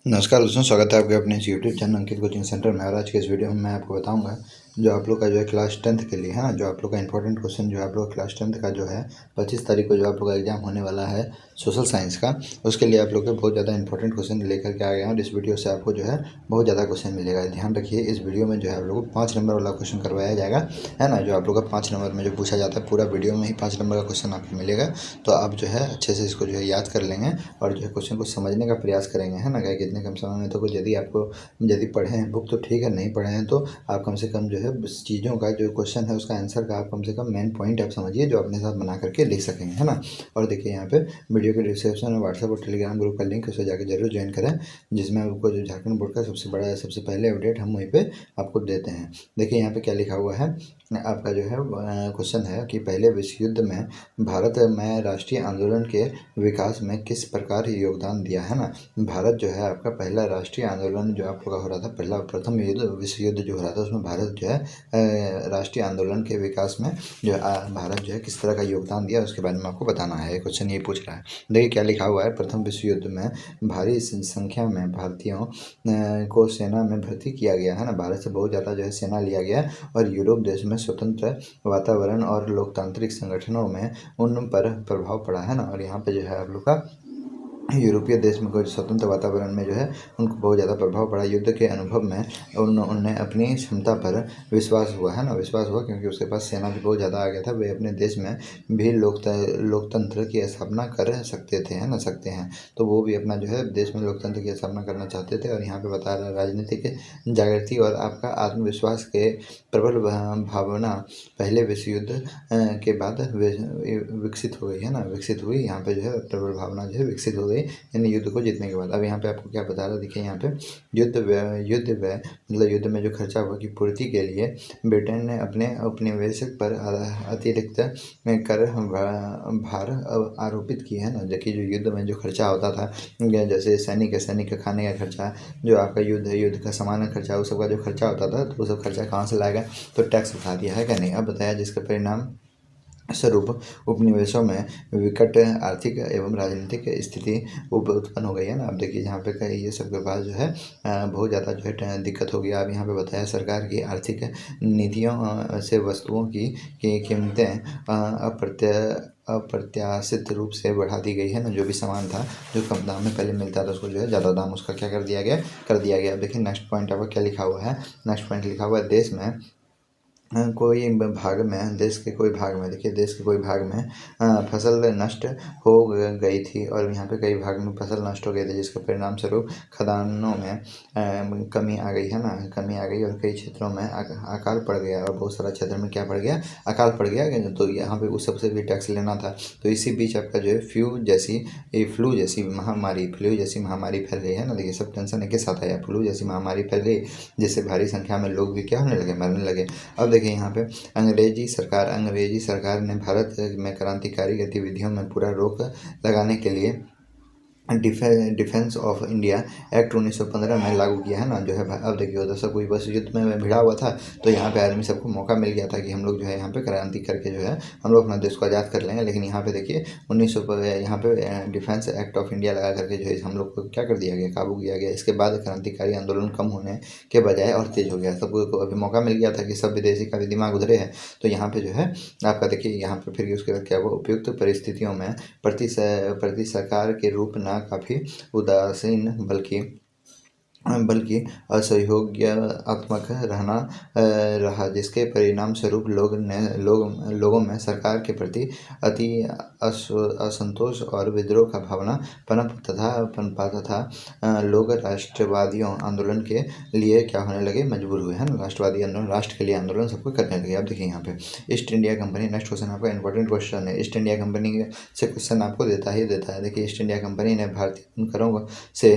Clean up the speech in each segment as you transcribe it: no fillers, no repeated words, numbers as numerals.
नमस्कार दोस्तों, स्वागत है आपके अपने इस यूट्यूब चैनल अंकित कोचिंग सेंटर में। और आज के इस वीडियो में मैं आपको बताऊंगा जो आप लोग का जो है क्लास 10th के लिए है ना, जो आप लोग का इंपॉर्टेंट क्वेश्चन जो आप लोग क्लास 10th का जो है 25 तारीख को जो आप लोग का एग्जाम होने वाला है सोशल साइंस का, उसके लिए आप लोग के बहुत ज़्यादा इंपॉर्टेंट क्वेश्चन लेकर के आ गए हैं। और इस वीडियो से आपको जो है बहुत ज़्यादा क्वेश्चन मिलेगा। ध्यान रखिए, इस वीडियो में जो है आप लोग को 5 नंबर वाला क्वेश्चन करवाया जाएगा, है ना। जो आप लोग का 5 नंबर में जो पूछा जाता है, पूरा वीडियो में ही 5 नंबर का क्वेश्चन आपको मिलेगा। तो आप जो है अच्छे से इसको जो है याद कर लेंगे और जो है क्वेश्चन को समझने का प्रयास करेंगे, है ना। क्या कितने कम समय में, तो कुछ यदि पढ़े हैं बुक तो ठीक है, नहीं पढ़े हैं तो आप कम से कम जो है चीज़ों का जो क्वेश्चन है उसका आंसर का आप कम से कम मेन पॉइंट आप समझिए, जो अपने साथ बना करके लिख सकेंगे, है ना। और देखिए यहाँ पे वीडियो के डिस्क्रिप्शन में व्हाट्सएप और टेलीग्राम ग्रुप का लिंक है, उसे जाकर जरूर ज्वाइन करें, जिसमें आपको जो झारखंड बोर्ड का सबसे पहले अपडेट हम वहीं पे आपको देते हैं। देखिए यहाँ पे क्या लिखा हुआ है, आपका जो है क्वेश्चन है कि पहले विश्व युद्ध में भारत में राष्ट्रीय आंदोलन के विकास में किस प्रकार योगदान दिया, है ना। भारत जो है आपका पहला राष्ट्रीय आंदोलन जो आप लोग का हो रहा था, प्रथम विश्व युद्ध जो हो रहा था, उसमें भारत जो है राष्ट्रीय आंदोलन के विकास में जो भारत जो है किस तरह का योगदान दिया, उसके बारे में आपको बताना है। क्वेश्चन ये पूछ रहा है। देखिए क्या लिखा हुआ है, प्रथम विश्व युद्ध में भारी संख्या में भारतीयों को सेना में भर्ती किया गया, है ना। भारत से बहुत ज़्यादा जो है सेना लिया गया और यूरोप देश में स्वतंत्र वातावरण और लोकतांत्रिक संगठनों में उन पर प्रभाव पड़ा, है ना। और यहाँ पे जो है आप लोग का यूरोपीय देश में कोई स्वतंत्र वातावरण में जो है उनको बहुत ज़्यादा प्रभाव पड़ा। युद्ध के अनुभव में उन्हें अपनी क्षमता पर विश्वास हुआ, है ना, विश्वास हुआ, क्योंकि उसके पास सेना भी बहुत ज़्यादा आ गया था। वे अपने देश में भी लोकतंत्र की स्थापना कर सकते थे, है ना, सकते हैं। तो वो भी अपना जो है देश में लोकतंत्र की स्थापना करना चाहते थे। और यहाँ पे बता रहा है राजनीतिक जागृति और आपका आत्मविश्वास के प्रबल भावना पहले विश्व युद्ध के बाद विकसित हो गई, है ना, विकसित हुई। यहाँ पे जो है प्रबल भावना जो है विकसित हो गई यानी युद्ध को जीतने के बाद। अब यहाँ पे आपको क्या बता रहा है, देखिए यहाँ पे मतलब युद्ध में जो खर्चा हुआ की पूर्ति के लिए ब्रिटेन ने अपने उपनिवेशक पर अतिरिक्त कर भार आरोपित किया, है ना। जबकि जो युद्ध में जो खर्चा होता था, जैसे सैनिक का खाने का खर्चा, जो आपका युद्ध का सामान का खर्चा, उस सब का जो खर्चा होता था, तो वो सब खर्चा कहाँ से लाएगा, तो टैक्स उठा दिया है क्या नहीं। अब बताया जिसके परिणाम स्वरूप उपनिवेशों में विकट आर्थिक एवं राजनीतिक स्थिति उत्पन्न हो गई, है ना। अब देखिए यहाँ पे ये सबके पास जो है बहुत ज़्यादा जो है दिक्कत हो गया। अब यहाँ पे बताया सरकार की आर्थिक नीतियों से वस्तुओं की कीमतें अप्रत्याशित रूप से बढ़ा दी गई, है ना। जो भी सामान था जो कम दाम में पहले मिलता था, उसको जो है ज़्यादा दाम उसका क्या कर दिया गया। अब देखिए नेक्स्ट पॉइंट आपका क्या लिखा हुआ है। नेक्स्ट पॉइंट लिखा हुआ है, देश में कोई भाग में, देश के कोई भाग में, देखिए देश के कोई भाग में फसल नष्ट हो गई थी। और यहाँ पे कई भाग में फसल नष्ट हो गई थी, जिसके परिणाम स्वरूप खदानों में कमी आ गई, है ना, कमी आ गई। और कई क्षेत्रों में अकाल पड़ गया, और बहुत सारा क्षेत्र में क्या पड़ गया, अकाल पड़ गया। तो यहाँ पे उस सबसे भी टैक्स लेना था। तो इसी बीच आपका जो है फ्लू जैसी महामारी फैल गई, है ना। देखिए सब टेंशन एक साथ आया, फ्लू जैसी महामारी फैल गई, जिससे भारी संख्या में लोग भी क्या होने लगे, मरने लगे। अब देखिए यहाँ पे अंग्रेजी सरकार ने भारत में क्रांतिकारी गतिविधियों में पूरा रोक लगाने के लिए डिफेंस ऑफ इंडिया एक्ट 1915 में लागू किया, है ना, जो है। अब देखिए उधर सब कोई बस युद्ध में भिड़ा हुआ था, तो यहाँ पे आदमी सबको मौका मिल गया था कि हम लोग जो है यहाँ पे क्रांति करके जो है हम लोग अपना देश को आज़ाद कर लेंगे। लेकिन यहाँ पे देखिए 1900 यहाँ पे डिफेंस एक्ट ऑफ इंडिया लगा करके जो है हम लोग को क्या कर दिया गया, काबू किया गया। इसके बाद क्रांतिकारी आंदोलन कम होने के बजाय और तेज हो गया। सबको अभी मौका मिल गया था कि सब विदेशी का भी दिमाग उधरे है। तो यहाँ पे जो है आपका देखिए यहाँ पे फिर उसके बाद क्या हुआ, उपयुक्त परिस्थितियों में प्रति सरकार के रूप न काफ़ी उदासीन बल्कि असहयोगात्मक रहा, जिसके परिणाम स्वरूप लोगों में सरकार के प्रति अति असंतोष और विद्रोह का भावना पनपा तथा लोग राष्ट्रवादियों आंदोलन के लिए क्या होने लगे, मजबूर हुए, है ना। राष्ट्रवादी आंदोलन, राष्ट्र के लिए आंदोलन सबको करने लगे। अब देखिए यहाँ पे east India company, next question आपका इंपॉर्टेंट क्वेश्चन है। ईस्ट इंडिया कंपनी से क्वेश्चन आपको देता ही देता है। देखिए ईस्ट इंडिया कंपनी ने भारतीय बुनकरों से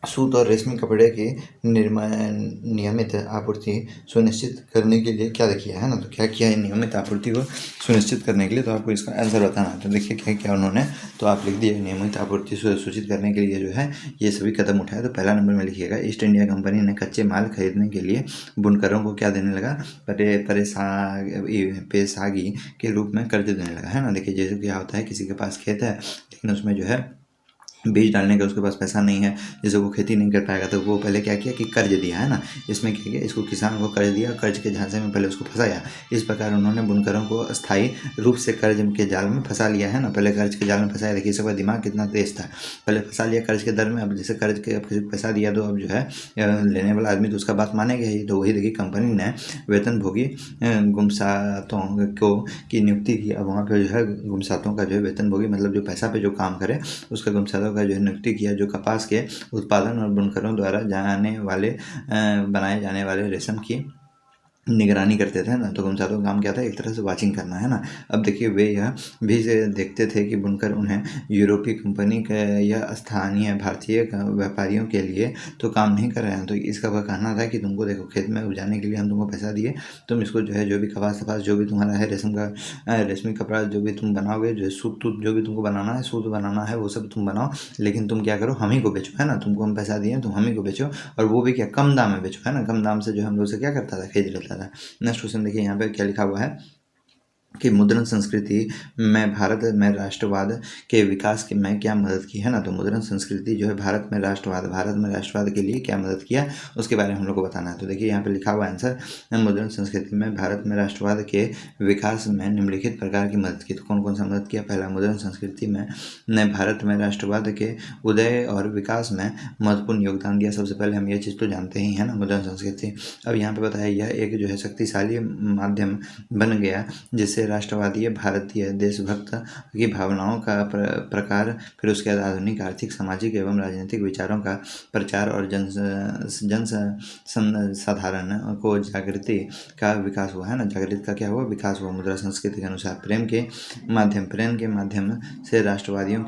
सूत और रेशमी कपड़े की नियमित आपूर्ति सुनिश्चित करने के लिए क्या किया, है ना। तो क्या किया है, नियमित आपूर्ति को सुनिश्चित करने के लिए, तो आपको इसका आंसर बताना है। तो देखिए क्या किया उन्होंने, तो आप लिख दिए नियमित आपूर्ति सुनिश्चित करने के लिए जो है ये सभी कदम उठाए। तो पहला नंबर में लिखिएगा, ईस्ट इंडिया कंपनी ने कच्चे माल खरीदने के लिए बुनकरों को क्या देने लगा, पेशागी के रूप में कर्ज देने लगा, है ना। देखिए जैसे क्या होता है, किसी के पास खेत है लेकिन उसमें जो है बीज डालने का उसके पास पैसा नहीं है, जैसे वो खेती नहीं कर पाएगा, तो वो पहले क्या किया कि कर्ज दिया, है ना। इसमें क्या किया, इसको किसान को कर्ज दिया, कर्ज के झांसे में पहले उसको फंसाया। इस प्रकार उन्होंने बुनकरों को अस्थायी रूप से कर्ज के जाल में फंसा लिया, है ना। पहले कर्ज के जाल में फंसाया। देखिए सबका दिमाग कितना तेज था, पहले फंसा लिया कर्ज के दर में। अब जैसे कर्ज के अब किसी को पैसा दिया तो अब जो है लेने वाला आदमी तो उसका बात मानेगा ही। तो वही देखिए कंपनी ने वेतनभोगी गुमसातों को की नियुक्ति की। अब वहाँ पे जो है गुमसातों का जो है वेतनभोगी मतलब जो पैसा पे जो काम करे उसका गुमसातों का जो है नियुक्ति किया, जो कपास के उत्पादन और बुनकरों द्वारा बनाए जाने वाले रेशम की निगरानी करते थे ना। तो गुमसातों का काम क्या था, एक तरह से वाचिंग करना, है ना। अब देखिए वे यह भी से देखते थे कि बुनकर उन्हें यूरोपीय कंपनी के या स्थानीय भारतीय व्यापारियों के लिए तो काम नहीं कर रहे हैं। तो इसका वह कहना था कि तुमको देखो खेत में उपजाने के लिए हम तुमको पैसा दिए, तुम इसको जो है जो भी कपास सपास जो भी तुम्हारा है रेशम का रेशमी कपड़ा जो भी तुम बनाओगे, जो सूट तूट जो भी तुमको बनाना है, सूट बनाना है वो सब तुम बनाओ, लेकिन तुम क्या करो, हम ही को बेचो, है ना। तुमको हम पैसा दिए तुम हम ही को बेचो, और वो भी क्या कम दाम में बेचो, है ना। कम दाम से जो हम लोग से क्या करता था, खरीद लेता था। नेक्स्ट क्वेश्चन देखिए यहाँ पे क्या लिखा हुआ है कि मुद्रण संस्कृति में भारत में राष्ट्रवाद के विकास की में क्या मदद की, है ना। तो मुद्रण संस्कृति जो है भारत में राष्ट्रवाद के लिए क्या मदद किया उसके बारे में हम लोग को बताना है। तो देखिए यहाँ पे लिखा हुआ आंसर, मुद्रण संस्कृति में भारत में राष्ट्रवाद के विकास में निम्नलिखित प्रकार की मदद की। तो कौन कौन सा मदद किया, पहला मुद्रण संस्कृति में ने भारत में राष्ट्रवाद के उदय और विकास में महत्वपूर्ण योगदान दिया। सबसे पहले हम ये चीज़ तो जानते ही हैं ना, मुद्रण संस्कृति। अब यहाँ पे बताया यह एक जो है शक्तिशाली माध्यम बन गया जिससे राष्ट्रवादी भारतीय देशभक्त की भावनाओं का प्रकार, फिर उसके बाद आधुनिक आर्थिक सामाजिक एवं राजनीतिक विचारों का प्रचार और जन साधारण को जागृति का विकास हुआ, है ना। जागृति का क्या हुआ, विकास हुआ। मुद्रा संस्कृति के अनुसार प्रेम के माध्यम से राष्ट्रवादियों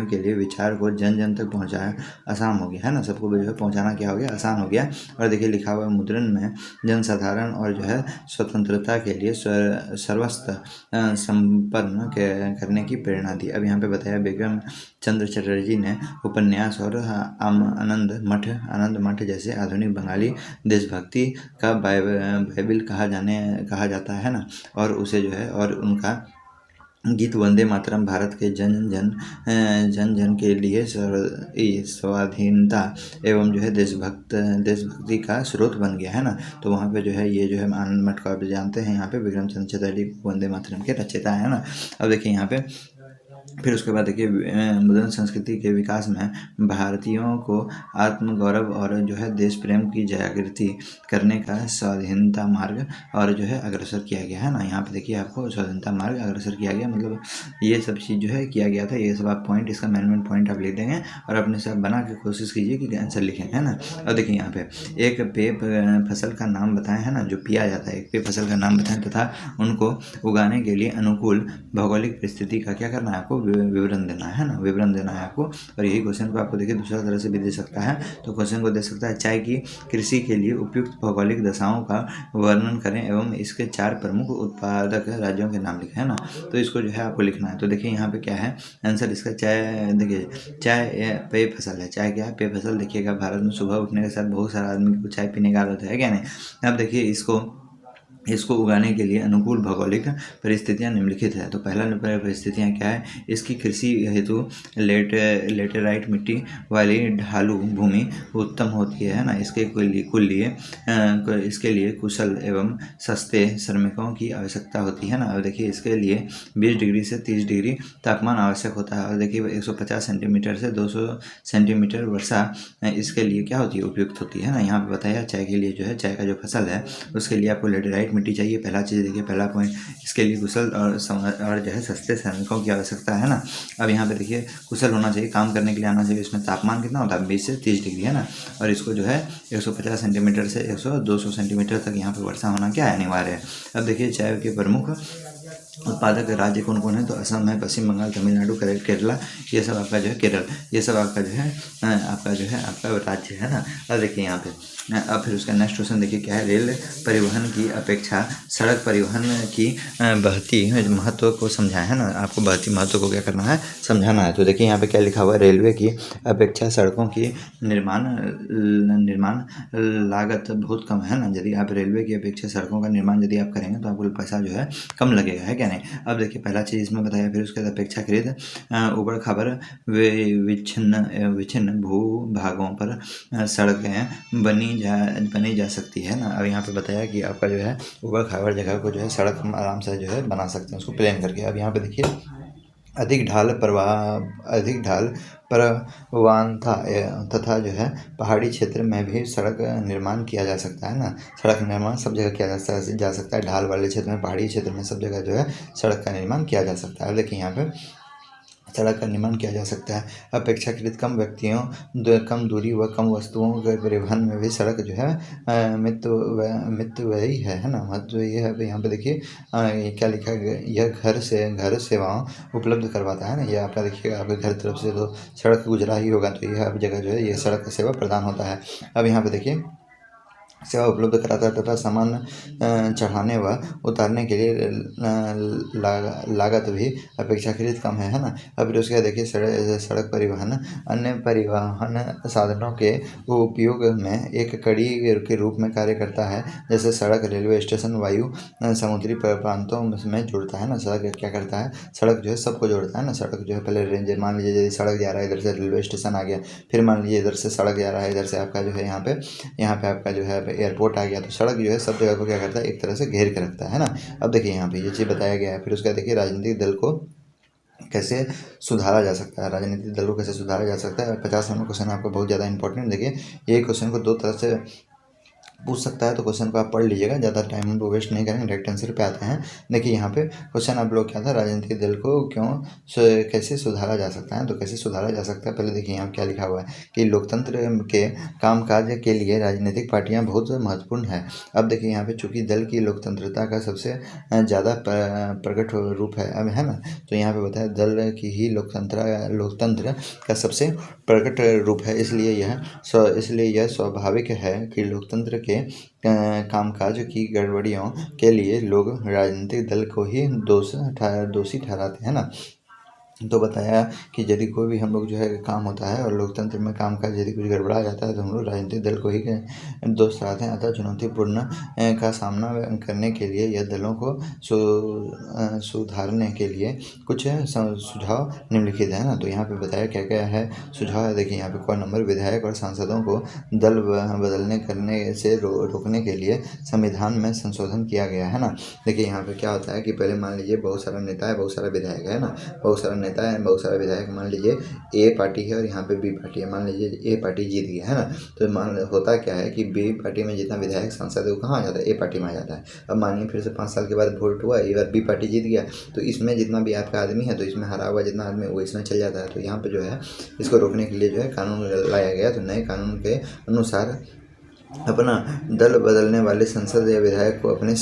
के लिए विचार को जन जन तक पहुँचाया आसान हो गया, है ना। सबको जो है पहुँचाना क्या हो गया, आसान हो गया। और देखिए लिखा हुआ मुद्रण में जनसाधारण और जो है स्वतंत्रता के लिए सर्वस्व संपन्न करने की प्रेरणा दी। अब यहाँ पे बताया बिक्रम चंद्र चटर्जी ने उपन्यास और आनंद मठ जैसे आधुनिक बंगाली देशभक्ति का बाइबिल कहा जाता है ना। और उसे जो है और उनका गीत वंदे मातरम भारत के जन जन के लिए स्वाधीनता एवं जो है देशभक्ति का स्रोत बन गया, है ना। तो वहाँ पे जो है ये जो है आनंद मठ को आप जानते हैं, यहाँ पे विक्रम चंद्र चटर्जी वंदे मातरम के रचयिता है ना। अब देखिए यहाँ पे फिर उसके बाद देखिए मुद्रण संस्कृति के विकास में भारतीयों को आत्मगौरव और जो है देश प्रेम की जागृति करने का स्वाधीनता मार्ग और जो है अग्रसर किया गया, है ना। यहाँ पे देखिए आपको स्वाधीनता मार्ग अग्रसर किया गया, मतलब ये सब चीज़ जो है किया गया था। ये सब आप पॉइंट, इसका मेन पॉइंट आप लिख देंगे और अपने से बना के कोशिश कीजिए कि आंसर लिखें, है ना। और देखिए यहाँ पे एक पेय फसल का नाम बताएं, है ना, जो पिया जाता है, एक पेय फसल का नाम बताएं तथा उनको उगाने के लिए अनुकूल भौगोलिक परिस्थिति का क्या करना है, आपको विवरण देना है ना, विवरण देना है आपको। और यही क्वेश्चन को आपको देखिए दूसरा तरह से भी दे सकता है। तो क्वेश्चन को दे सकता है चाय की कृषि के लिए उपयुक्त भौगोलिक दशाओं का वर्णन करें एवं इसके 4 प्रमुख उत्पादक राज्यों के नाम लिखें, है ना। तो इसको जो है आपको लिखना है। तो देखिए यहाँ पे क्या है आंसर इसका, चाय। देखिए चाय पेय फसल है। चाय क्या है, पेय फसल। देखिएगा भारत में सुबह उठने के साथ बहुत सारा आदमी को चाय पीने का आदत है क्या नहीं। अब देखिए इसको उगाने के लिए अनुकूल भौगोलिक परिस्थितियां निम्नलिखित है। तो पहला नंबर परिस्थितियां क्या है, इसकी कृषि हेतु लेटेराइट मिट्टी वाली ढालू भूमि उत्तम होती है ना। इसके लिए कुशल एवं सस्ते श्रमिकों की आवश्यकता होती है ना। और देखिए इसके लिए 20 डिग्री से 30 डिग्री तापमान आवश्यक होता है। और देखिए 150 सेंटीमीटर से 200 सेंटीमीटर वर्षा इसके लिए क्या होती है, उपयुक्त होती है ना। यहाँ पे बताया चाय के लिए जो है, चाय का जो फसल है उसके लिए आपको लेटेराइट मिट्टी चाहिए। पहला चीज़ देखिए, पहला पॉइंट, इसके लिए कुशल और जो है सस्ते श्रमिकों की आवश्यकता है ना। अब यहाँ पे देखिए कुशल होना चाहिए, काम करने के लिए आना चाहिए। इसमें तापमान कितना होता है, 20 से 30 डिग्री, है ना। और इसको जो है 150 सेंटीमीटर से 200 सेंटीमीटर तक यहाँ पे वर्षा होना क्या है, अनिवार्य है। अब देखिए चाय के प्रमुख उत्पादक राज्य कौन कौन है, तो असम है, पश्चिम बंगाल, तमिलनाडु, केरला, ये सब आपका जो है केरल, ये सब आपका जो है आपका राज्य है ना। अब देखिए यहाँ पे अब फिर उसका नेक्स्ट क्वेश्चन देखिए क्या है, रेल परिवहन की अपेक्षा सड़क परिवहन की बढ़ती महत्व को समझाएं, है ना। आपको बढ़ती महत्व को क्या करना है, समझाना है। तो देखिए यहाँ पे क्या लिखा हुआ है, रेलवे की अपेक्षा सड़कों की निर्माण लागत बहुत कम है ना। यदि आप रेलवे की अपेक्षा सड़कों का निर्माण यदि आप करेंगे तो आपको पैसा जो है कम लगेगा, है क्या। नहीं। अब देखिए पहला चीज़ इसमें बताया, फिर उसके बाद अपेक्षाकृत ऊबड़ खाबड़ विच्छिन्न भूभागों पर सड़कें बनी जा सकती है ना। अब यहाँ पे बताया कि आपका जो है ऊबड़ खाबड़ जगह को जो है सड़क हम आराम से जो है बना सकते हैं उसको प्लेन करके। अब यहाँ पे देखिए अधिक ढाल प्रवणता तथा जो है पहाड़ी क्षेत्र में भी सड़क निर्माण किया जा सकता है ना। सड़क निर्माण सब जगह किया जा सकता है। ढाल वाले क्षेत्र में, पहाड़ी क्षेत्र में, सब जगह जो है सड़क का निर्माण किया जा सकता है। लेकिन यहाँ पे सड़क का निर्माण किया जा सकता है। अपेक्षाकृत कम दूरी व कम वस्तुओं के परिवहन में भी सड़क जो है मितव्ययी है ना। महत्व ये है। यहाँ पे देखिए ये क्या लिखा है, यह घर सेवाओं उपलब्ध करवाता है ना। ये आपका देखिएगा आपके घर तरफ से तो सड़क गुजरा ही होगा, तो यह अब जगह जो है ये सड़क सेवा प्रदान होता है। अब यहाँ पे देखिए सेवा उपलब्ध कराता है तथा सामान चढ़ाने व उतारने के लिए लागत भी अपेक्षाकृत कम है ना। अब फिर उसके बाद देखिए सड़क परिवहन अन्य परिवहन साधनों के उपयोग में एक कड़ी के रूप में कार्य करता है। जैसे सड़क रेलवे स्टेशन वायु समुद्री प्रांतों में जुड़ता है ना। सड़क क्या करता है, सड़क जो है सबको जोड़ता है ना। सड़क जो है पहले रेंज, मान लीजिए सड़क जा रहा है, इधर से रेलवे स्टेशन आ गया, फिर मान लीजिए इधर से सड़क जा रहा है, इधर से आपका जो है यहाँ पे आपका जो है एयरपोर्ट आ गया, तो सड़क जो है सब जगह को क्या करता है, एक तरह से घेर के रखता है ना। अब देखिए यहाँ पे ये चीज़ बताया गया है। फिर उसका देखिए राजनीतिक दल को कैसे सुधारा जा सकता है। राजनीतिक दल को कैसे सुधारा जा सकता है। 50 नंबर क्वेश्चन आपको बहुत ज़्यादा इंपॉर्टेंट। देखिए ये क्वेश्चन को दो तरह से पूछ सकता है, तो क्वेश्चन को आप पढ़ लीजिएगा, ज़्यादा टाइम हम लोग वेस्ट नहीं करेंगे, डायरेक्ट आंसर पे आते हैं। देखिए यहाँ पे क्वेश्चन आप लोग क्या था, राजनीतिक दल को कैसे सुधारा जा सकता है। तो कैसे सुधारा जा सकता है, पहले देखिए यहाँ क्या लिखा हुआ है कि लोकतंत्र के कामकाज के लिए राजनीतिक पार्टियाँ बहुत महत्वपूर्ण है। अब देखिए यहाँ पे चूँकि दल की लोकतंत्रता का सबसे ज़्यादा प्रकट रूप है अब, है ना। तो यहाँ पे बताया दल की ही लोकतंत्र का सबसे प्रकट रूप है, इसलिए यह स्वाभाविक है कि लोकतंत्र के कामकाज की गड़बड़ियों के लिए लोग राजनीतिक दल को ही दोषी ठहराते हैं ना। तो बताया कि यदि कोई भी हम लोग जो है काम होता है और लोकतंत्र में कामकाज यदि कुछ गड़बड़ा जाता है तो हम लोग राजनीतिक दल को ही दोष कराते हैं। अतः चुनौतीपूर्ण का सामना करने के लिए या दलों को सुधारने के लिए कुछ सुझाव निम्नलिखित है ना। तो यहाँ पे बताया क्या क्या है सुझाव है। देखिए यहाँ पे कौन नंबर, विधायक और सांसदों को दल बदलने करने से रोकने के लिए संविधान में संशोधन किया गया है ना। देखिए यहाँ पे क्या होता है कि पहले मान लीजिए बहुत सारा नेता है, बहुत सारा विधायक है ना, बहुत सारा नेता है, बहुत सारा विधायक। मान लीजिए ए पार्टी है और यहाँ पे बी पार्टी है। मान लीजिए ए पार्टी जीत गया है ना, तो होता क्या है कि बी पार्टी में जितना विधायक सांसद है वो कहाँ आ जाता है, ए पार्टी में आ जाता है। अब मानिए फिर से 5 साल के बाद वोट हुआ, एक बार बी पार्टी जीत गया, तो इसमें जितना भी आपका आदमी है, तो इसमें हरा हुआ जितना आदमी वो इसमें चल जाता है। तो यहाँ पे जो है इसको रोकने के लिए जो है कानून लाया गया। तो नए कानून के अनुसार अपना दल बदलने वाले सांसद या विधायक को अपनी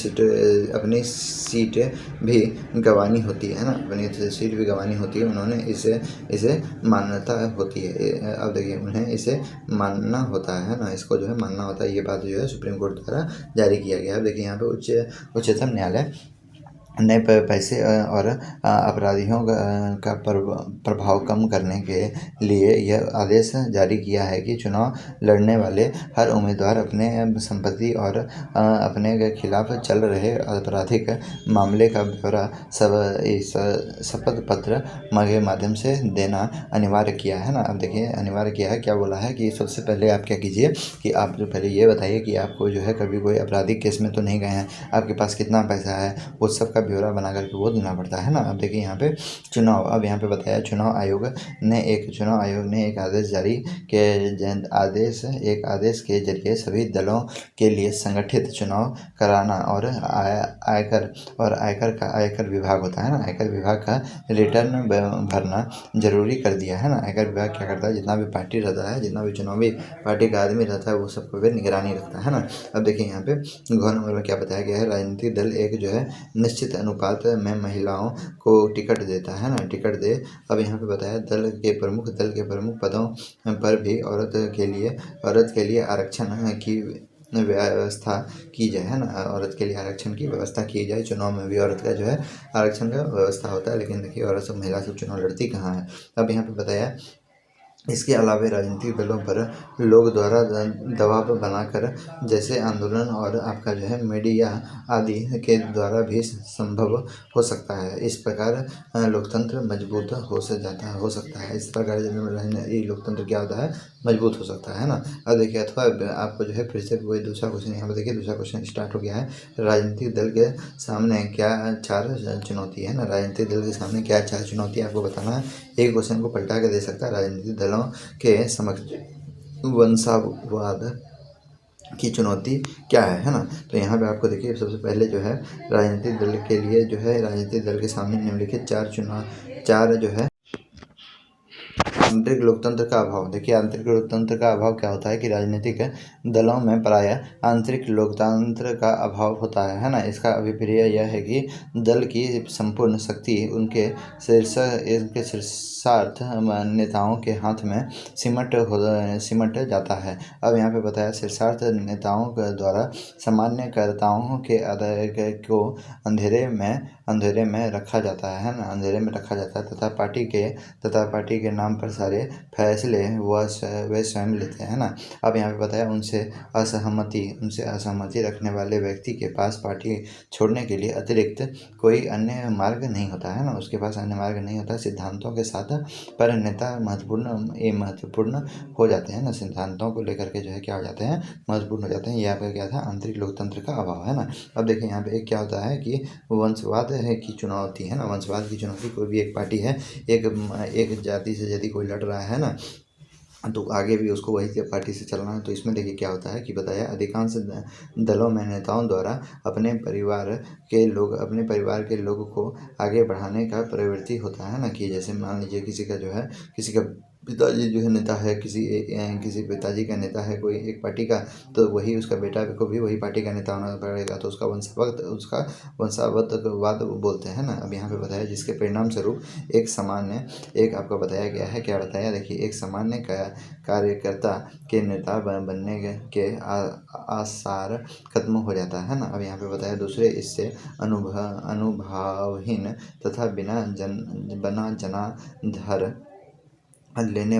सीट भी गंवानी होती है ना, अपनी सीट भी गंवानी होती है। उन्होंने इसे मान्यता होती है। अब देखिए उन्हें इसे मानना होता है ना, इसको जो है मानना होता है। ये बात जो है सुप्रीम कोर्ट द्वारा जारी किया गया है। देखिए यहाँ पे उच्चतम न्यायालय नए पैसे और अपराधियों का प्रभाव कम करने के लिए यह आदेश जारी किया है कि चुनाव लड़ने वाले हर उम्मीदवार अपने संपत्ति और अपने के खिलाफ चल रहे आपराधिक मामले का ब्यौरा शपथ पत्र के माध्यम से देना अनिवार्य किया है ना। अब देखिए अनिवार्य किया है, क्या बोला है कि सबसे पहले आप क्या कीजिए कि आप जो पहले ये बताइए कि आपको जो है कभी कोई आपराधिक केस में तो नहीं गए हैं, आपके पास कितना पैसा है, वो सब का ब्यौरा बना करके वो देना पड़ता है ना। अब देखिए यहाँ पे चुनाव, अब यहाँ पे बताया चुनाव आयोग ने एक आदेश जारी के आदेश के जरिए सभी दलों के लिए संगठित चुनाव कराना और आयकर विभाग होता है ना, आयकर विभाग का रिटर्न भरना जरूरी कर दिया है ना। आयकर विभाग क्या करता है, जितना भी पार्टी रहता है, जितना भी चुनावी पार्टी का आदमी रहता है, वो सब पर निगरानी रखता है ना। अब देखिए यहाँ पे घ नंबर में क्या बताया गया है, राजनीतिक दल एक जो है निश्चित अनुपात में महिलाओं को टिकट देता है ना, टिकट दे। अब यहाँ पे बताया दल के प्रमुख पदों पर भी औरत के लिए आरक्षण की व्यवस्था की जाए है ना, औरत के लिए आरक्षण की व्यवस्था की जाए। चुनाव में भी औरत का जो है आरक्षण का व्यवस्था होता है, लेकिन देखिए औरत सब महिला सब चुनाव लड़ती कहाँ है। अब यहाँ पे बताया इसके अलावा राजनीतिक दलों पर लोग द्वारा दबाव बनाकर जैसे आंदोलन और आपका जो है मीडिया आदि के द्वारा भी संभव हो सकता है। इस प्रकार लोकतंत्र मजबूत हो सकता है। इस प्रकार ये लोकतंत्र क्या होता है, मजबूत हो सकता है ना। अब देखिए अथवा आपको जो है फिर से वही दूसरा क्वेश्चन यहाँ पर देखिए, दूसरा क्वेश्चन स्टार्ट हो गया है। राजनीतिक दल के सामने क्या चार चुनौती है ना, राजनीतिक दल के सामने क्या चार चुनौती आपको बताना है। एक क्वेश्चन को पलटा के दे सकता है, राजनीतिक दलों के समक्ष वंशवाद की चुनौती क्या है ना। तो यहाँ पे आपको देखिए सबसे पहले जो है राजनीतिक दल के लिए जो है राजनीतिक दल के सामने निम्नलिखित चार जो है आंतरिक लोकतंत्र का अभाव। देखिए आंतरिक लोकतंत्र का अभाव क्या होता है कि राजनीतिक दलों में प्रायः आंतरिक लोकतंत्र का अभाव होता है ना। इसका अभिप्राय यह है कि दल की संपूर्ण शक्ति उनके शीर्षार्थ नेताओं के हाथ में सिमट जाता है। अब यहाँ पे बताया शीर्षार्थ नेताओं के द्वारा सामान्यकर्ताओं के आदर को अंधेरे में रखा जाता है ना, अंधेरे में रखा जाता है तथा पार्टी के नाम पर सारे फैसले वे स्वयं लेते हैं ना। अब यहाँ पे बताया उनसे असहमति रखने वाले व्यक्ति के पास पार्टी छोड़ने के लिए अतिरिक्त कोई अन्य मार्ग नहीं होता है ना, उसके पास अन्य मार्ग नहीं होता। सिद्धांतों के साथ पर नेता महत्वपूर्ण हो जाते हैं ना, सिद्धांतों को लेकर के जो है क्या हो जाते हैं, महत्वपूर्ण हो जाते हैं। ये आपका क्या था, आंतरिक लोकतंत्र का अभाव है ना। अब देखिए यहाँ पे एक क्या होता है कि वंशवाद की चुनौती है ना, वंशवाद की चुनौती। कोई भी एक पार्टी है, एक जाति से यदि कोई लड़ रहा है ना, तो आगे भी उसको वही पार्टी से चलना है। तो इसमें देखिए क्या होता है कि बताया अधिकांश दलों में नेताओं द्वारा अपने परिवार के लोगों को आगे बढ़ाने का प्रवृत्ति होता है ना। कि जैसे मान लीजिए किसी का पिताजी जो है नेता है, किसी पिताजी का नेता है कोई एक पार्टी का, तो वही उसका बेटा को भी वही पार्टी का नेता होना पड़ेगा, तो उसका वंशावतवाद बोलते हैं ना। अब यहाँ पे बताया जिसके परिणाम स्वरूप एक आपको बताया गया है, क्या बताया देखिए, एक सामान्य कार्यकर्ता के नेता बनने के आसार खत्म हो जाता है ना। अब यहाँ पे बताया दूसरे इससे अनुभावहीन तथा बिना जनाधार लेने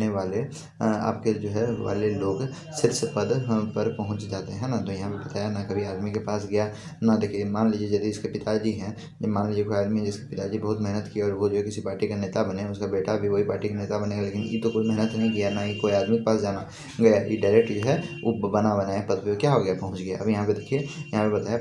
वाले आपके जो है वाले लोग शीर्ष पद पर पहुंच जाते हैं ना। तो यहाँ पे बताया ना कभी आदमी के पास गया ना। देखिए मान लीजिए यदि इसके पिताजी हैं, मान लीजिए कोई आदमी जिसके पिताजी बहुत मेहनत की और वो जो है किसी पार्टी का नेता बने, उसका बेटा भी वही पार्टी का नेता बनेगा, लेकिन ये तो कोई मेहनत नहीं किया ना, ही कोई आदमी के पास जाना गया, ये डायरेक्ट जो है वो बनाया पद पे क्या हो गया, पहुँच गया। अब यहाँ पे देखिए यहाँ पे बताया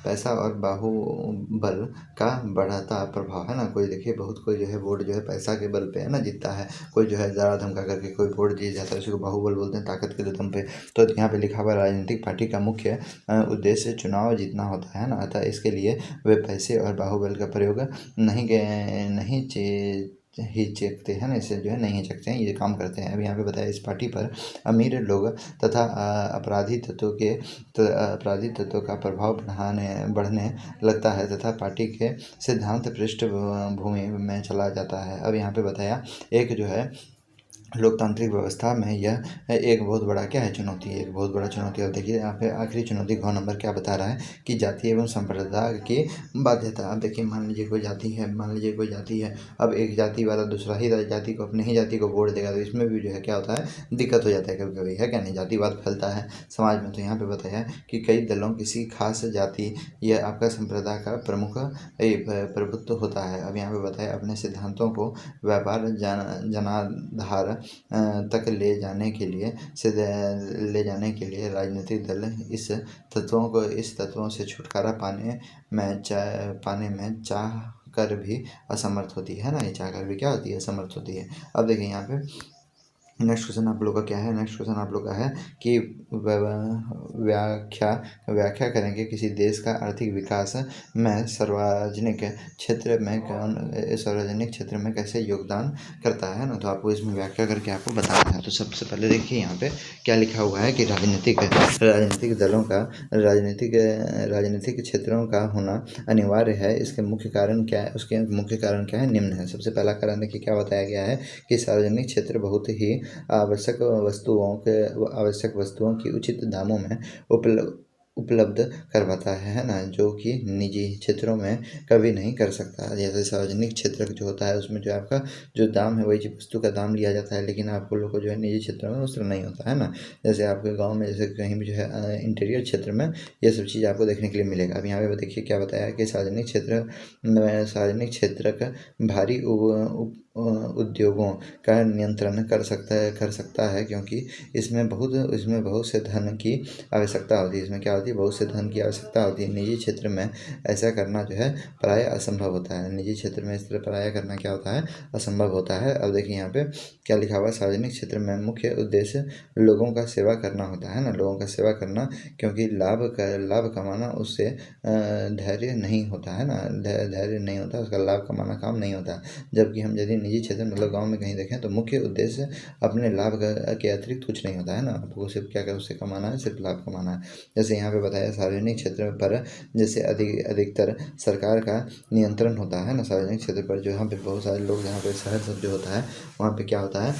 पैसा और बाहुबल का बढ़ता प्रभाव है ना। कोई देखिए बहुत कोई जो है वोट जो है पैसा के बल पे है ना जीतता है, कोई जो है ज़्यादा धमका करके कोई वोट दिया जाता है, उसी को बाहुबल बोलते हैं, ताकत के दम पे। तो यहाँ पे लिखा हुआ राजनीतिक पार्टी का मुख्य उद्देश्य चुनाव जीतना होता है ना, अतः इसके लिए वे पैसे और बाहुबल का प्रयोग नहीं हिचकते हैं ना, इसे जो है नहीं हिचकते हैं, ये काम करते हैं। अब यहाँ पे बताया इस पार्टी पर अमीर लोग तथा अपराधी तत्वों का प्रभाव बढ़ने लगता है तथा पार्टी के सिद्धांत पृष्ठभूमि में चला जाता है। अब यहाँ पे बताया एक जो है लोकतांत्रिक व्यवस्था में यह एक बहुत बड़ा क्या है, चुनौती है, एक बहुत बड़ा चुनौती। और देखिए यहाँ पे आखिरी चुनौती घ नंबर क्या बता रहा है कि जाति एवं संप्रदाय की बाध्यता। अब देखिए मान लीजिए कोई जाति है, अब एक जाति वाला दूसरा ही जाति को, अपने ही जाति को वोट देगा, तो इसमें भी जो है क्या होता है, दिक्कत हो जाता है कभी कभी, है क्या नहीं, जातिवाद फैलता है समाज में। तो यहाँ पे बताया कि कई दलों किसी खास जाति या आपका संप्रदाय का प्रमुख प्रभुत्व होता है। अब यहाँ पे बताया अपने सिद्धांतों को व्यापार जनाधार तक ले जाने के लिए राजनीतिक दल इस तत्वों से छुटकारा पाने में चाह कर भी असमर्थ होती है ना, ये चाह कर भी क्या होती है, असमर्थ होती है। अब देखिए यहाँ पे नेक्स्ट क्वेश्चन आप लोग का क्या है, नेक्स्ट क्वेश्चन आप लोग का है कि व्याख्या करेंगे किसी देश का आर्थिक विकास में सार्वजनिक क्षेत्र में कैसे योगदान करता है ना। तो आपको इसमें व्याख्या करके आपको बताना है। तो सबसे पहले देखिए यहाँ पे क्या लिखा हुआ है कि राजनीतिक दलों का राजनीतिक क्षेत्रों का होना अनिवार्य है। उसके मुख्य कारण क्या है, निम्न है। सबसे पहला कारण देखिए क्या बताया गया है कि सार्वजनिक क्षेत्र बहुत ही आवश्यक वस्तुओं की उचित दामों में उपलब्ध करवाता है ना, जो कि निजी क्षेत्रों में कभी नहीं कर सकता। जैसे सार्वजनिक क्षेत्र जो होता है उसमें जो आपका जो दाम है वही वस्तु का दाम लिया जाता है, लेकिन आपको लोग को जो है निजी क्षेत्रों में उस तरह नहीं होता है ना। जैसे आपके गाँव में जैसे कहीं भी जो है इंटीरियर क्षेत्र में ये सब चीज़ आपको देखने के लिए मिलेगा। अब यहाँ पे देखिए क्या बताया है कि सार्वजनिक क्षेत्र का भारी उद्योगों का नियंत्रण कर सकता है, क्योंकि इसमें बहुत से धन की आवश्यकता होती है। इसमें क्या होती है, बहुत से धन की आवश्यकता होती है। निजी क्षेत्र में ऐसा करना जो है प्राय असंभव होता है। निजी क्षेत्र में इस तरह प्राय करना क्या होता है, असंभव होता है। अब देखिए यहाँ पे क्या लिखा हुआ है, सार्वजनिक क्षेत्र में मुख्य उद्देश्य लोगों का सेवा करना होता है ना, लोगों का सेवा करना, क्योंकि लाभ कमाना उससे धैर्य नहीं होता है ना, धैर्य नहीं होता, उसका लाभ कमाना काम नहीं होता। जबकि हम यदि निजी क्षेत्र मतलब गाँव में कहीं देखें तो मुख्य उद्देश्य अपने लाभ के अतिरिक्त कुछ नहीं होता है ना, आपको सिर्फ क्या कर उससे कमाना है, सिर्फ लाभ कमाना है। जैसे यहाँ पे बताया सार्वजनिक क्षेत्र पर जैसे अधिकतर सरकार का नियंत्रण होता है ना, सार्वजनिक क्षेत्र पर जो यहाँ पे बहुत सारे लोग यहाँ पे शहर सब जो होता है वहाँ पे क्या होता है,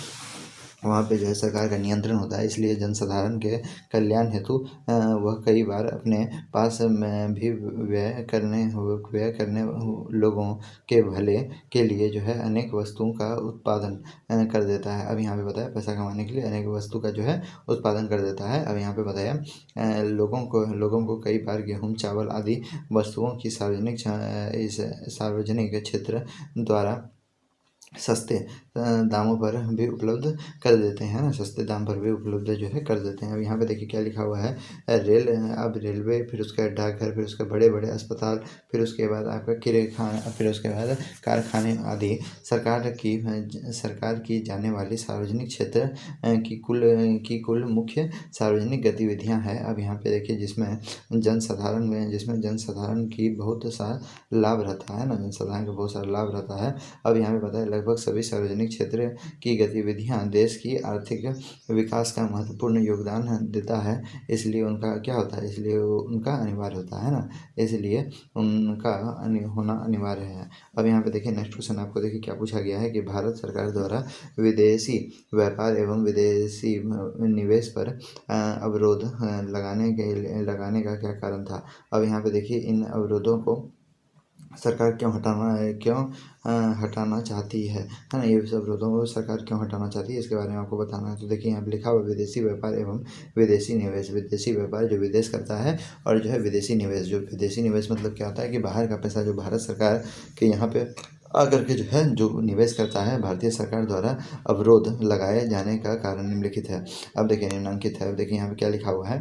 वहाँ पे जो है सरकार का नियंत्रण होता है। इसलिए जनसाधारण के कल्याण हेतु वह कई बार अपने पास में भी व्यय करने लोगों के भले के लिए जो है अनेक वस्तुओं का उत्पादन कर देता है। अब यहाँ पे बताया पैसा कमाने के लिए अनेक वस्तु का जो है उत्पादन कर देता है। अब यहाँ पे बताया लोगों को कई बार गेहूँ, चावल आदि वस्तुओं की सार्वजनिक क्षेत्र द्वारा सस्ते दामों पर भी उपलब्ध कर देते हैं ना, सस्ते दाम पर भी उपलब्ध जो है कर देते हैं। अब यहाँ पे देखिए क्या लिखा हुआ है, अब रेलवे, फिर उसका डाकघर, फिर उसके बड़े बड़े अस्पताल, फिर उसके बाद आपका किराना, फिर उसके बाद कारखाने आदि सरकार की जाने वाली सार्वजनिक क्षेत्र की कुल मुख्य सार्वजनिक गतिविधियाँ हैं। अब यहाँ पे देखिए जिसमें जनसाधारण की बहुत सा लाभ रहता है ना, जनसाधारण का बहुत सारा लाभ रहता है। अब यहाँ पे बताया लगभग सभी सार्वजनिक क्षेत्र की गतिविधियाँ देश की आर्थिक विकास का महत्वपूर्ण योगदान देता है, इसलिए उनका क्या होता है, इसलिए उनका अनिवार्य होता है ना, इसलिए उनका होना अनिवार्य है। अब यहाँ पे देखिए नेक्स्ट क्वेश्चन आपको देखिए क्या पूछा गया है कि भारत सरकार द्वारा विदेशी व्यापार एवं विदेशी निवेश पर अवरोध लगाने का क्या कारण था। अब यहाँ पे देखिए इन अवरोधों को सरकार क्यों हटाना चाहती है ना, ये सब अवरोधों को सरकार क्यों हटाना चाहती है इसके बारे में आपको बताना है। तो देखिए यहाँ पे लिखा हुआ विदेशी व्यापार एवं विदेशी निवेश। विदेशी व्यापार जो विदेश करता है, और जो है विदेशी निवेश मतलब क्या होता है कि बाहर का पैसा जो भारत सरकार के यहाँ पे आकर के जो है जो निवेश करता है, भारतीय सरकार द्वारा अवरोध लगाए जाने का कारण निम्नलिखित है। अब देखिए निम्नांकित है। अब देखिए यहाँ पे क्या लिखा हुआ है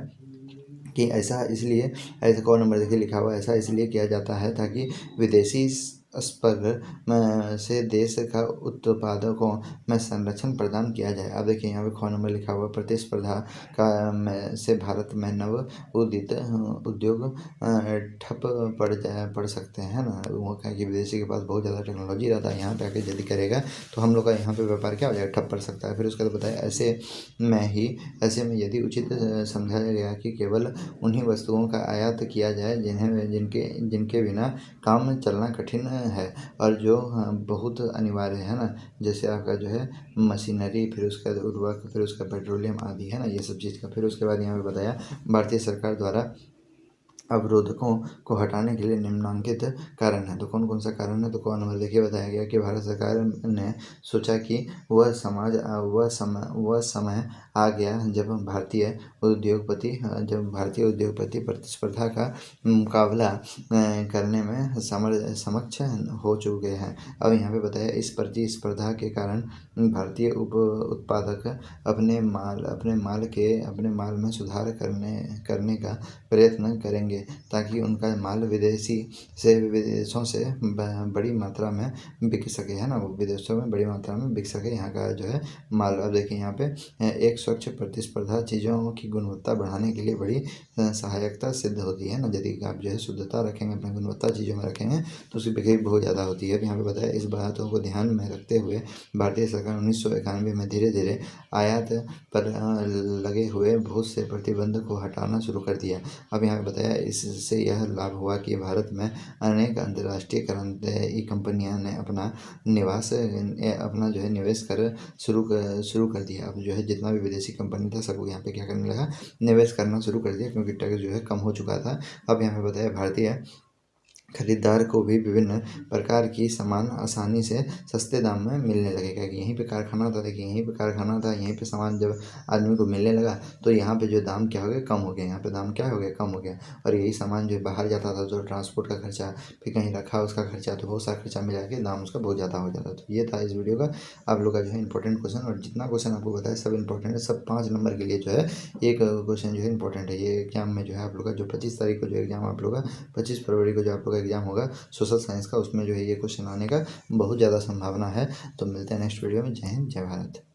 कि ऐसा कौन नंबर देखिए लिखा हुआ है, ऐसा इसलिए किया जाता है ताकि विदेशी स्पर्धा से देश का उत्पादकों में संरक्षण प्रदान किया जाए। अब देखिए यहाँ पे ख नंबर लिखा हुआ प्रतिस्पर्धा से भारत में नव उदित उद्योग ठप पड़ सकते हैं ना, वो क्या कि विदेशी के पास बहुत ज़्यादा टेक्नोलॉजी रहता है, यहाँ पे आके यदि करेगा तो हम लोग का यहाँ पे व्यापार क्या हो जाएगा, ठप पड़ सकता है। फिर उसके बाद बताया ऐसे में यदि उचित समझाया गया कि केवल उन्हीं वस्तुओं का आयात किया जाए जिनके बिना काम चलना कठिन है और जो बहुत अनिवार्य है ना, जैसे आपका जो है मशीनरी, फिर उसका उर्वरक, फिर उसका पेट्रोलियम आदि है ना, ये सब चीज़ का। फिर उसके बाद यहाँ पे बताया भारतीय सरकार द्वारा अवरोधकों को हटाने के लिए निम्नांकित कारण है। तो कौन कौन सा कारण है, तो कौन नंबर देखिए बताया गया कि भारत सरकार ने सोचा कि वह समय आ गया जब भारतीय उद्योगपति प्रतिस्पर्धा का मुकाबला करने में समक्ष हो चुके हैं। अब यहाँ पे बताया इस प्रतिस्पर्धा के कारण भारतीय उत्पादक अपने माल में सुधार करने का प्रयत्न करेंगे ताकि उनका माल विदेशों से बड़ी मात्रा में बिक सके, है ना, वो विदेशों में बड़ी मात्रा में बिक सके यहाँ का जो है माल। अब देखिए यहाँ पे एक स्वच्छ प्रतिस्पर्धा चीज़ों की गुणवत्ता बढ़ाने के लिए बड़ी सहायकता सिद्ध होती है ना, यदि आप जो है शुद्धता रखेंगे, अपनी गुणवत्ता चीज़ों में रखेंगे तो उसकी बिक्री बहुत ज़्यादा होती है। यहाँ पे बताया इस बातों को ध्यान में रखते हुए भारतीय सरकार 1991 में धीरे धीरे आयात पर लगे हुए बहुत से प्रतिबंध को हटाना शुरू कर दिया। अब यहाँ पे बताया इससे यह लाभ हुआ कि भारत में अनेक अंतर्राष्ट्रीय कंपनियां ने अपना जो है निवेश कर शुरू कर दिया। अब जो है जितना भी जैसी कंपनी था, सब यहाँ पे क्या करने लगा, निवेश करना शुरू कर दिया, क्योंकि टैक्स जो है कम हो चुका था। अब यहाँ पे बताया भारतीय खरीदार को भी विभिन्न प्रकार की सामान आसानी से सस्ते दाम में मिलने लगेगा। कि यहीं पे कारखाना था, देखिए यहीं पे कारखाना था, यहीं पे सामान जब आदमी को मिलने लगा तो यहाँ पे जो दाम क्या हो गया, कम हो गया। यहाँ पे दाम क्या हो गया, कम हो गया। और यही सामान जो बाहर जाता था तो ट्रांसपोर्ट का खर्चा, फिर कहीं रखा उसका खर्चा, तो बहुत सारा खर्चा मिला के दाम उसका बहुत ज़्यादा हो जाता। तो ये था इस वीडियो का आप लोग का जो है इंपॉर्टेंट क्वेश्चन। और जितना क्वेश्चन आपको बताया सब इंपॉर्टेंट है, सब 5 नंबर के लिए जो है एक क्वेश्चन जो है इंपॉर्टेंट है। ये एग्जाम में जो है आप लोग का जो 25 तारीख को जो एग्जाम आप लोग का 25 फरवरी को जो आप लोग का एग्जाम होगा सोशल साइंस का, उसमें जो है ये क्वेश्चन आने का बहुत ज़्यादा संभावना है। तो मिलते हैं नेक्स्ट वीडियो में। जय हिंद, जय भारत।